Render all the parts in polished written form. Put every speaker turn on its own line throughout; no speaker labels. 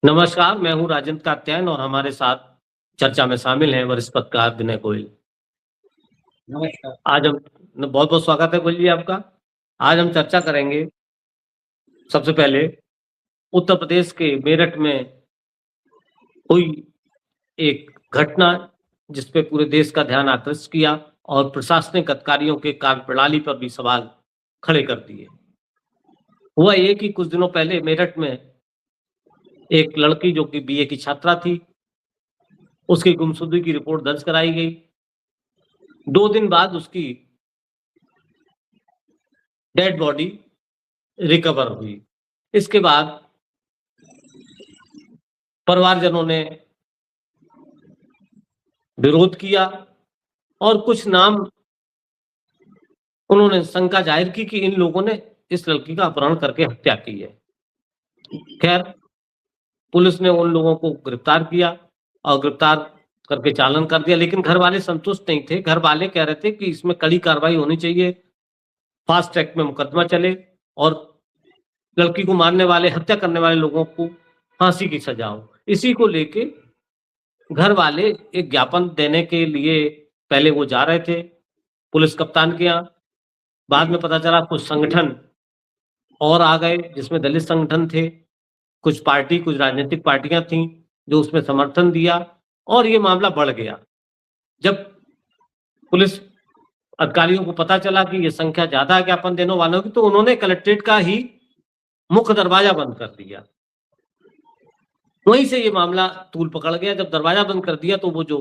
नमस्कार, मैं हूँ राजेंद्र कात्यायन और हमारे साथ चर्चा में शामिल हैं वरिष्ठ पत्रकार विनय गोयल।
नमस्कार।
आज हम बहुत-बहुत स्वागत है गोयल जी आपका। आज हम चर्चा करेंगे सबसे पहले उत्तर प्रदेश के मेरठ में हुई एक घटना जिस पे पूरे देश का ध्यान आकृष्ट किया और प्रशासनिक अधिकारियों के कार्यप्रणाली पर भी सवाल खड़े कर दिए। हुआ ये कि कुछ दिनों पहले मेरठ में एक लड़की जो कि बीए की छात्रा थी, उसकी गुमशुदगी की रिपोर्ट दर्ज कराई गई। 2 दिन बाद उसकी डेड बॉडी रिकवर हुई। इसके बाद परिवारजनों ने विरोध किया और कुछ नाम उन्होंने शंका जाहिर की कि इन लोगों ने इस लड़की का अपहरण करके हत्या की है। खैर, पुलिस ने उन लोगों को गिरफ्तार किया और गिरफ्तार करके चालान कर दिया, लेकिन घर वाले संतुष्ट नहीं थे। घर वाले कह रहे थे कि इसमें कड़ी कार्रवाई होनी चाहिए, फास्ट ट्रैक में मुकदमा चले और लड़की को मारने वाले, हत्या करने वाले लोगों को फांसी की सजा हो। इसी को लेके घर वाले एक ज्ञापन देने के लिए पहले वो जा रहे थे पुलिस कप्तान के यहाँ। बाद में पता चला कुछ संगठन और आ गए जिसमें दलित संगठन थे, कुछ राजनीतिक पार्टियां थीं जो उसमें समर्थन दिया और ये मामला बढ़ गया। जब पुलिस अधिकारियों को पता चला कि ये संख्या ज़्यादा है ज्ञापन देने वालों की, तो उन्होंने कलेक्ट्रेट का ही मुख्य दरवाजा बंद कर दिया। वहीं से ये मामला तूल पकड़ गया। जब दरवाजा बंद कर दिया तो वो जो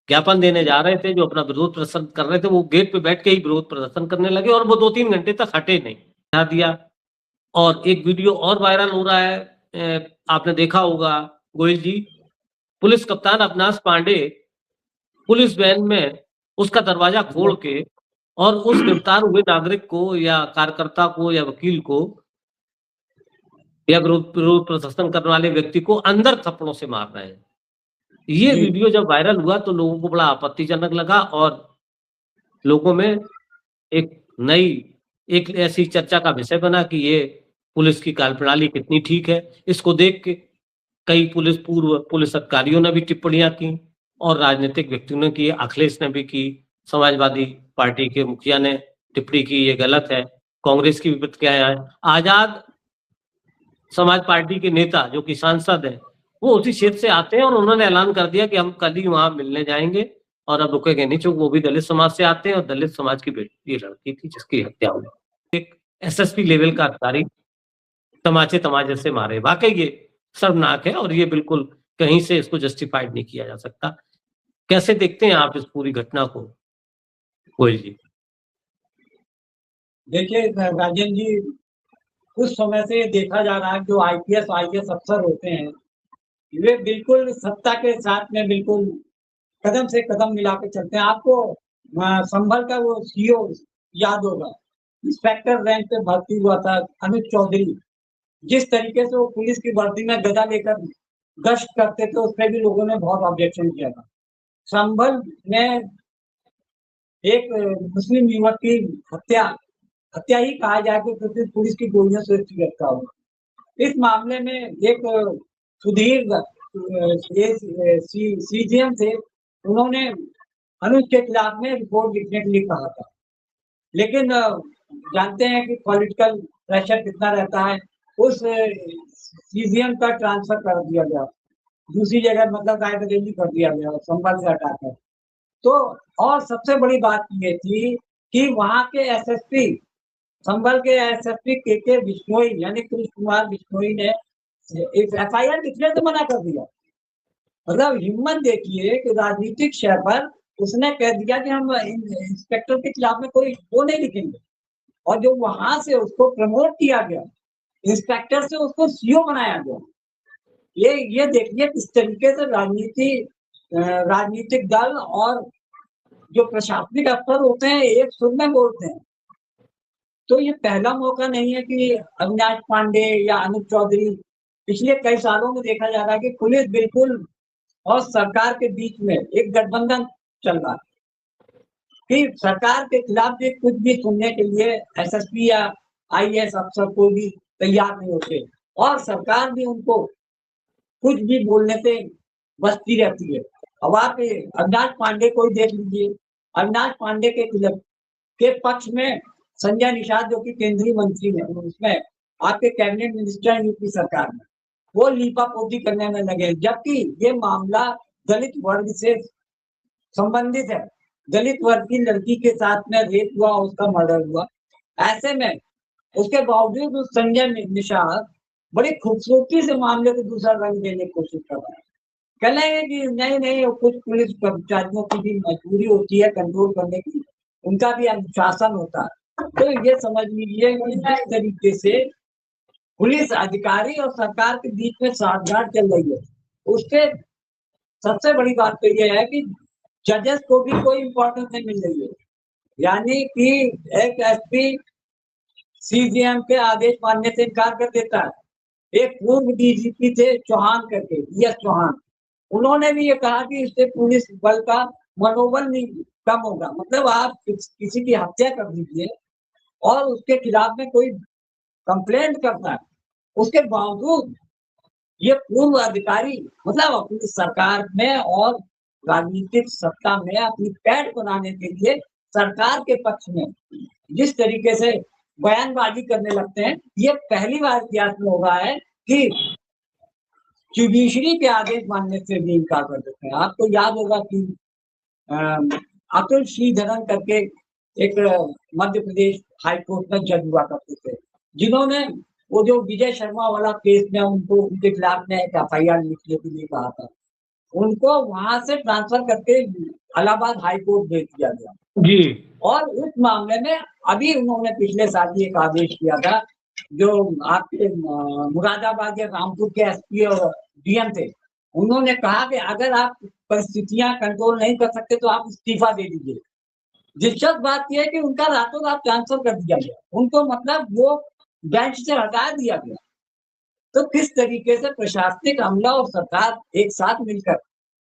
ज्ञापन देने जा रहे थे, जो अपना विरोध प्रदर्शन कर रहे थे, वो गेट पे बैठ के ही विरोध प्रदर्शन करने लगे और वो 2-3 घंटे तक हटे नहीं। हटा दिया और एक वीडियो और वायरल हो रहा है, आपने देखा होगा गोयल जी, पुलिस कप्तान अविनाश पांडे पुलिस वैन में उसका दरवाजा खोल के और उस गिरफ्तार हुए नागरिक को या कार्यकर्ता को या वकील को या विरोध प्रदर्शन करने वाले व्यक्ति को अंदर थप्पड़ों से मार रहे हैं। ये वीडियो जब वायरल हुआ तो लोगों को बड़ा आपत्तिजनक लगा और लोगों में एक ऐसी चर्चा का विषय बना कि ये पुलिस की कार्यप्रणाली कितनी ठीक है। इसको देख के कई पूर्व पुलिस अधिकारियों ने भी टिप्पणियां की और राजनीतिक व्यक्तियों ने की, अखिलेश ने भी की, समाजवादी पार्टी के मुखिया ने टिप्पणी की ये गलत है, कांग्रेस की भी प्रतिक्रिया है। आजाद समाज पार्टी के नेता जो कि सांसद हैं, वो उसी क्षेत्र से आते हैं और उन्होंने ऐलान कर दिया कि हम कल ही वहां मिलने जाएंगे और अब रुकेंगे नहीं, चूंकि वो भी दलित समाज से आते हैं और दलित समाज की बेटी लड़की थी जिसकी हत्या हुई। एक एसएसपी लेवल का अधिकारी तमाचे से मारे। वाकई ये शर्मनाक है और ये बिल्कुल कहीं से इसको जस्टिफाइड नहीं किया जा सकता। कैसे देखते हैं आप इस पूरी घटना को गोयल जी?
देखिए राजेंद्र जी, कुछ समय से देखा जा रहा है जो आईपीएस अफसर होते हैं, वे बिल्कुल सत्ता के साथ में बिल्कुल कदम से कदम मिला के चलते हैं। आपको संभल का वो सीओ याद होगा, इंस्पेक्टर रैंक पे भर्ती हुआ था अनुज चौधरी। जिस तरीके से वो पुलिस की वर्दी में गदा लेकर गश्त करते थे, उस पर भी लोगों ने बहुत ऑब्जेक्शन किया था। संभल में एक मुस्लिम युवक की हत्या ही कहा जाए तो पुलिस की गोलियों से गिरफ्तार हुआ। इस मामले में एक सुधीर सीजीएम थे, उन्होंने अनुज के खिलाफ में रिपोर्ट लिखने के लिए कहा था, लेकिन जानते हैं कि पॉलिटिकल प्रेशर कितना रहता है। उस सीजीएम का ट्रांसफर कर दिया गया, दूसरी जगह मतलब रायबरेली कर दिया गया, संभल से हटाकर। तो और सबसे बड़ी बात ये थी कि वहाँ के एसएसपी, संभल के एसएसपी के बिश्नोई यानी कृष्ण कुमार बिश्नोई ने एक एफआईआर लिखने से मना कर दिया। मतलब हिम्मत देखिए कि राजनीतिक शय पर उसने कह दिया कि हम इंस्पेक्टर के खिलाफ में कोई वो नहीं लिखेंगे, और जो वहां से उसको प्रमोट किया गया, इंस्पेक्टर से उसको सीओ बनाया गया। ये देखिए किस तरीके से राजनीतिक दल और जो प्रशासनिक अफसर होते हैं एक सुर में बोलते हैं। तो ये पहला मौका नहीं है कि अविनाश पांडे या अनुज चौधरी, पिछले कई सालों में देखा जा रहा है कि पुलिस बिल्कुल और सरकार के बीच में एक गठबंधन चल रहा है कि सरकार के खिलाफ भी कुछ भी सुनने के लिए एसएसपी या आईएएस अफसर कोई भी तैयार नहीं होते, और सरकार भी उनको कुछ भी बोलने से बचती रहती है। अब आप अविनाश पांडे को ही देख लीजिए, अविनाश पांडे के पक्ष में संजय निषाद जो कि केंद्रीय मंत्री है, उसमें आपके कैबिनेट मिनिस्टर हैं यूपी सरकार में, वो लीपापोती करने में लगे, जबकि ये मामला दलित वर्ग से संबंधित है। दलित वर्ग की लड़की के साथ में रेप हुआ, उसका मर्डर हुआ। ऐसे में उसके बावजूद उस संजय निषाद बड़ी खूबसूरती से मामले को दूसरा रंग देने की कोशिश कर रहे हैं। कहेंगे कि नहीं कुछ पुलिस कर्मचारियों की भी मजबूरी होती है कंट्रोल करने की, उनका भी अनुशासन होता है। तो ये समझ लीजिए कि जिस तरीके से पुलिस अधिकारी और सरकार के बीच में साठगांठ चल रही है, उसके सबसे बड़ी बात तो ये है कि जजेस को भी कोई इम्पोर्टेंस नहीं मिल रही है। यानी कि एक एसपी सीजीएम के आदेश मानने से इनकार कर देता है। एक पूर्व डीजीपी थे चौहान करके, एस चौहान, उन्होंने भी ये कहा कि इससे पुलिस बल का मनोबल नहीं कम होगा। मतलब आप किसी की हत्या कर दीजिए और उसके खिलाफ में कोई कंप्लेंट करता है, उसके बावजूद ये पूर्व अधिकारी मतलब अपनी सरकार में और राजनीतिक सत्ता में अपनी पैठ बनाने के लिए सरकार के पक्ष में जिस तरीके से बयानबाजी करने लगते हैं, ये पहली बार इतिहास में हो रहा है कि जुडिशरी के आदेश मानने से भी इनकार कर देते हैं। आपको याद होगा कि अतुल श्रीधरन करके एक मध्य प्रदेश हाईकोर्ट में जज हुआ करते थे, जिन्होंने वो जो विजय शर्मा वाला केस में उनको उनके खिलाफ में एक एफआईआर लिखने के लिए कहा था, उनको वहां से ट्रांसफर करके इलाहाबाद हाईकोर्ट भेज दिया गया
जी।
और उस मामले में अभी उन्होंने पिछले साल ही एक आदेश किया था, जो आपके मुरादाबाद या रामपुर के एसपी और डीएम थे, उन्होंने कहा कि अगर आप परिस्थितियां कंट्रोल नहीं कर सकते तो आप इस्तीफा दे दीजिए। दिलचस्प बात यह है कि उनका रातों रात ट्रांसफर कर दिया गया, उनको मतलब वो बेंच से हटा दिया गया। तो किस तरीके से प्रशासनिक अमला और सरकार एक साथ मिलकर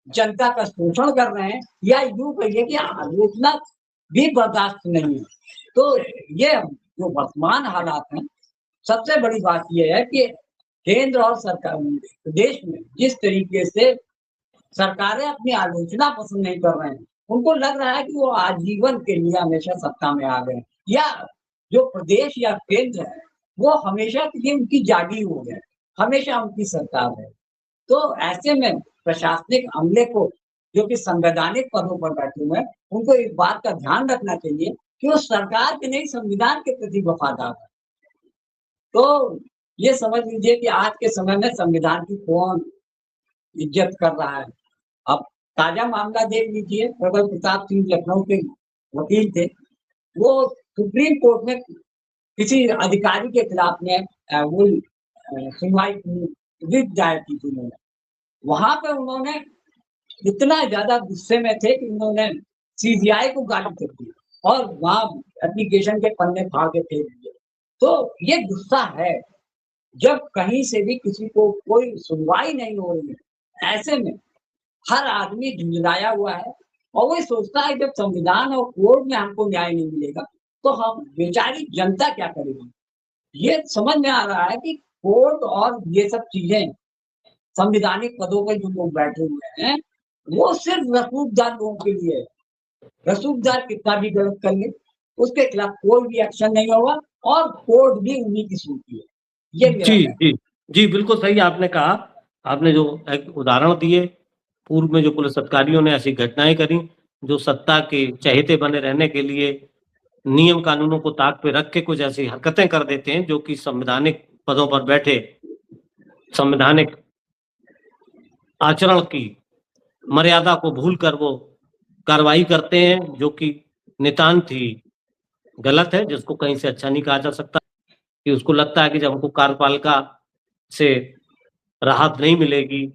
जनता का शोषण कर रहे हैं, या यूं कहिए कि आलोचना भी बर्दाश्त नहीं है। तो ये जो वर्तमान हालात हैं, सबसे बड़ी बात यह है कि केंद्र और सरकार देश में जिस तरीके से सरकारें अपनी आलोचना पसंद नहीं कर रहे हैं, उनको लग रहा है कि वो आजीवन के लिए हमेशा सत्ता में आ गए, या जो प्रदेश या केंद्र है वो हमेशा के लिए उनकी जागीर हो गए, हमेशा उनकी सरकार है। तो ऐसे में प्रशासनिक अमले को जो कि संवैधानिक पदों पर बैठे हुए हैं, उनको इस बात का ध्यान रखना चाहिए कि वो सरकार के नहीं संविधान के प्रति वफादार है। तो ये समझ लीजिए कि आज के समय में संविधान की कौन इज्जत कर रहा है। अब ताजा मामला देख लीजिए, प्रबल प्रताप सिंह लखनऊ के वकील थे, वो सुप्रीम कोर्ट में किसी अधिकारी के खिलाफ में वो सुनवाई रिट दायर की थी उन्होंने। वहां पे उन्होंने इतना ज्यादा गुस्से में थे कि उन्होंने सीबीआई को गाली कर दी और वहां एप्लीकेशन के पन्ने फाड़ के फेंक दिए। तो ये गुस्सा है, जब कहीं से भी किसी को कोई सुनवाई नहीं हो रही है, ऐसे में हर आदमी झुंझलाया हुआ है और वो सोचता है जब संविधान और कोर्ट में हमको न्याय नहीं मिलेगा तो हम बेचारी जनता क्या करेगी। ये समझ में आ रहा है कि कोर्ट और ये सब चीजें संविधानिक पदों पर जो लोग बैठे हुए हैं वो सिर्फ रसूखदार लोगों के लिए है। रसूखदार कितना भी गलत कर ले, उसके खिलाफ कोई भी एक्शन नहीं होगा और कोर्ट भी उन्हीं की सुनती है। ये मेरा
जी,
कहना है।
जी, जी, बिल्कुल सही आपने कहा। आपने जो एक उदाहरण दिए, पूर्व में जो पुलिस अधिकारियों ने ऐसी घटनाएँ करी, जो सत्ता के चहेते बने रहने के लिए नियम कानूनों को ताक पे रख के कुछ ऐसी हरकतें कर देते हैं, जो कि संवैधानिक पदों पर बैठे संवैधानिक आचरण की मर्यादा को भूलकर वो कार्रवाई करते हैं, जो कि नितांत ही गलत है, जिसको कहीं से अच्छा नहीं कहा जा सकता। कि उसको लगता है कि जब हमको कार्यपालिका से राहत नहीं मिलेगी,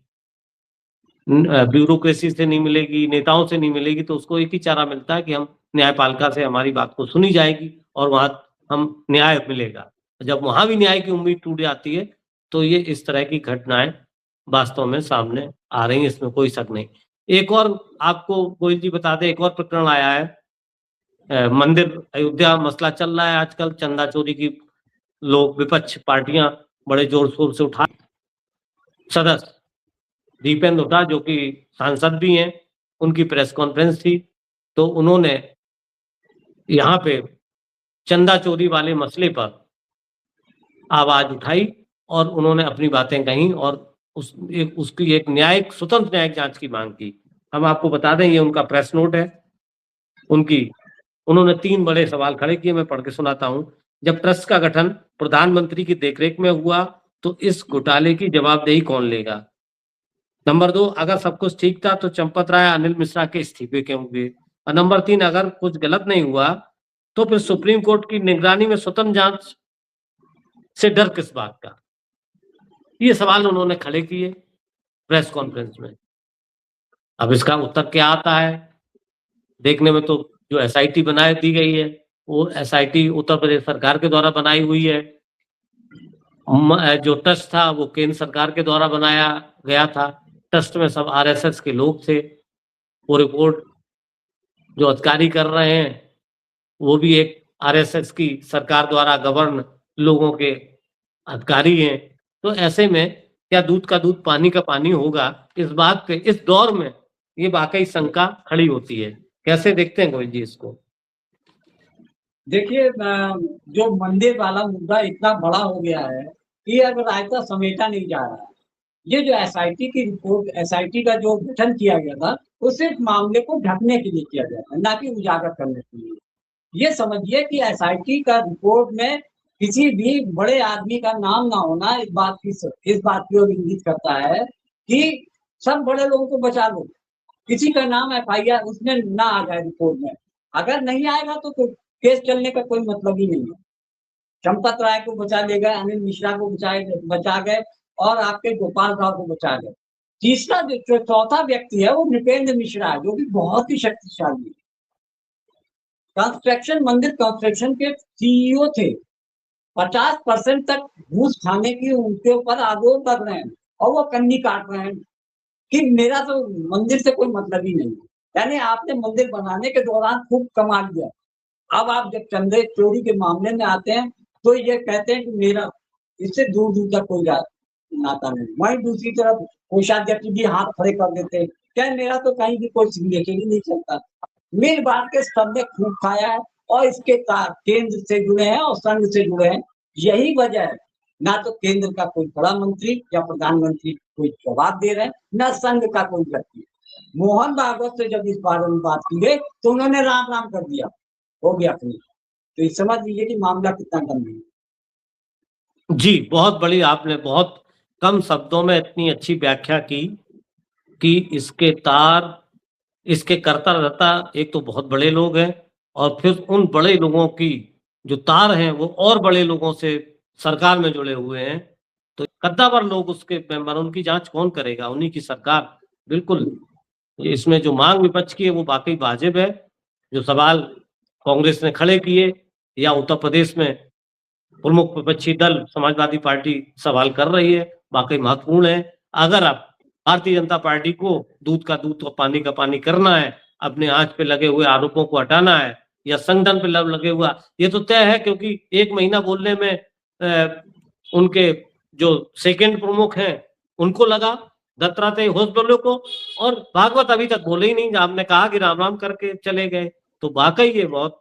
ब्यूरोक्रेसी से नहीं मिलेगी, नेताओं से नहीं मिलेगी, तो उसको एक ही चारा मिलता है कि हम न्यायपालिका से हमारी बात को सुनी जाएगी और वहाँ हम न्याय मिलेगा। जब वहाँ भी न्याय की उम्मीद टूट जाती है, तो ये इस तरह की घटनाएँ वास्तव में सामने आ रही हैं, इसमें कोई शक नहीं। एक और आपको गोयल जी बता दें, एक और प्रकरण आया है, मंदिर अयोध्या मसला चल रहा है आजकल, चंदा चोरी की लोग विपक्ष पार्टियां बड़े जोर शोर से उठा, सदस्य दीपेंद्र हुड्डा जो कि सांसद भी हैं, उनकी प्रेस कॉन्फ्रेंस थी, तो उन्होंने यहाँ पे चंदा चोरी वाले मसले पर आवाज उठाई और उन्होंने अपनी बातें कहीं और उसकी एक स्वतंत्र न्यायिक जांच की मांग की। हम आपको बता दें, ये उनका प्रेस नोट है। उन्होंने 3 बड़े सवाल खड़े किए, मैं पढ़ के सुनाता हूं। जब ट्रस्ट का गठन प्रधानमंत्री की देखरेख में हुआ तो इस घोटाले की जवाबदेही कौन लेगा? नंबर 2, अगर सब कुछ ठीक था तो चंपत राय, अनिल मिश्रा के इस्तीफे क्यों हुए? और नंबर 3, अगर कुछ गलत नहीं हुआ तो फिर सुप्रीम कोर्ट की निगरानी में स्वतंत्र जांच से डर किस बात का? ये सवाल उन्होंने खड़े किए प्रेस कॉन्फ्रेंस में। अब इसका उत्तर क्या आता है? देखने में तो जो एसआईटी बना दी गई है, वो एसआईटी उत्तर प्रदेश सरकार के द्वारा बनाई हुई है। जो ट्रस्ट था वो केंद्र सरकार के द्वारा बनाया गया था। ट्रस्ट में सब आरएसएस के लोग थे। वो रिपोर्ट जो अधिकारी कर रहे हैं वो भी एक आरएसएस की सरकार द्वारा गवर्न लोगों के अधिकारी हैं। तो ऐसे में क्या दूध का दूध पानी का पानी होगा? इस बात पे इस दौर में ये वाकई शंका खड़ी होती है। कैसे देखते हैं गोविंद जी इसको?
देखिए, जो मंदिर वाला मुद्दा इतना बड़ा हो गया है कि अब रायता समेटा नहीं जा रहा है। ये जो एसआईटी की रिपोर्ट, एसआईटी का जो गठन किया गया था, वो सिर्फ मामले को ढकने के लिए किया गया था, ना कि उजागर करने के लिए। ये समझिए कि एसआईटी का रिपोर्ट में किसी भी बड़े आदमी का नाम ना होना इस बात की ओर इंगित करता है कि सब बड़े लोगों को बचा लो, किसी का नाम एफआईआर उसमें ना आ जाए रिपोर्ट में। अगर नहीं आएगा तो केस चलने का कोई मतलब ही नहीं है। चंपत राय को बचा ले गए, अनिल मिश्रा को बचा गए और आपके गोपाल राव को बचा गए। तीसरा जो चौथा व्यक्ति है वो नृपेंद्र मिश्रा है, जो कि बहुत ही शक्तिशाली है। मंदिर कंस्ट्रक्शन के सीईओ थे। 50% तक घूस खाने की उनके ऊपर आरोप लग रहे हैं और वो कन्नी काट रहे हैं कि मेरा तो मंदिर से कोई मतलब ही नहीं है। यानी आपने मंदिर बनाने के दौरान खूब कमा लिया, अब आप जब चंदे चोरी के मामले में आते हैं तो ये कहते हैं कि मेरा इससे दूर दूर तक कोई नाता नहीं। वहीं दूसरी तरफ कोषाध्यक्ष भी हाथ खड़े कर देते हैं, क्या मेरा तो कहीं भी कोई सिग्नेचर ही नहीं चलता। मिल बांट के सबने खूब खाया है और इसके केंद्र से जुड़े हैं और संघ से जुड़े हैं। यही वजह है, ना तो केंद्र का कोई बड़ा मंत्री या प्रधानमंत्री कोई जवाब दे रहे हैं, ना संघ का कोई व्यक्ति। मोहन भागवत से जब इस बारे में बात की गई तो उन्होंने राम राम कर दिया, हो गया अपनी। तो ये समझ लीजिए कि मामला कितना गंभीर है।
जी, बहुत बड़ी, आपने बहुत कम शब्दों में इतनी अच्छी व्याख्या की कि इसके करता रहता एक तो बहुत बड़े लोग हैं और फिर उन बड़े लोगों की जो तार हैं वो और बड़े लोगों से सरकार में जुड़े हुए हैं। तो कद्दावर लोग उसके मेंबर, उनकी जांच कौन करेगा? उन्हीं की सरकार। बिल्कुल, इसमें जो मांग विपक्ष की है वो वाकई वाजिब है। जो सवाल कांग्रेस ने खड़े किए या उत्तर प्रदेश में प्रमुख विपक्षी दल समाजवादी पार्टी सवाल कर रही है, वाकई महत्वपूर्ण है। अगर आप भारतीय जनता पार्टी को दूध का दूध और पानी का पानी करना है, अपने आंच पे लगे हुए आरोपों को हटाना है या संगठन पे लगे हुआ, ये तो तय है क्योंकि 1 महीना बोलने में उनके जो सेकंड प्रमुख हैं उनको लगा, दत्तात्रेय होसबले को, और भागवत अभी तक बोले ही नहीं। आपने कहा कि राम राम करके चले गए, तो वाकई ये बहुत,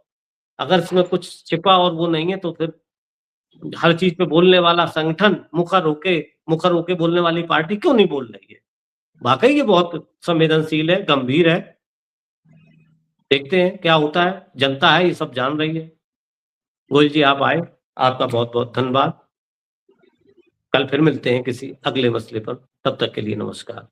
अगर इसमें कुछ छिपा और वो नहीं है तो फिर हर चीज पे बोलने वाला संगठन मुखर होके बोलने वाली पार्टी क्यों नहीं बोल रही है? वाकई ये बहुत संवेदनशील है, गंभीर है। देखते हैं क्या होता है। जनता है, ये सब जान रही है। गोयल जी, आप आए, आपका बहुत बहुत धन्यवाद। कल फिर मिलते हैं किसी अगले मसले पर, तब तक के लिए नमस्कार।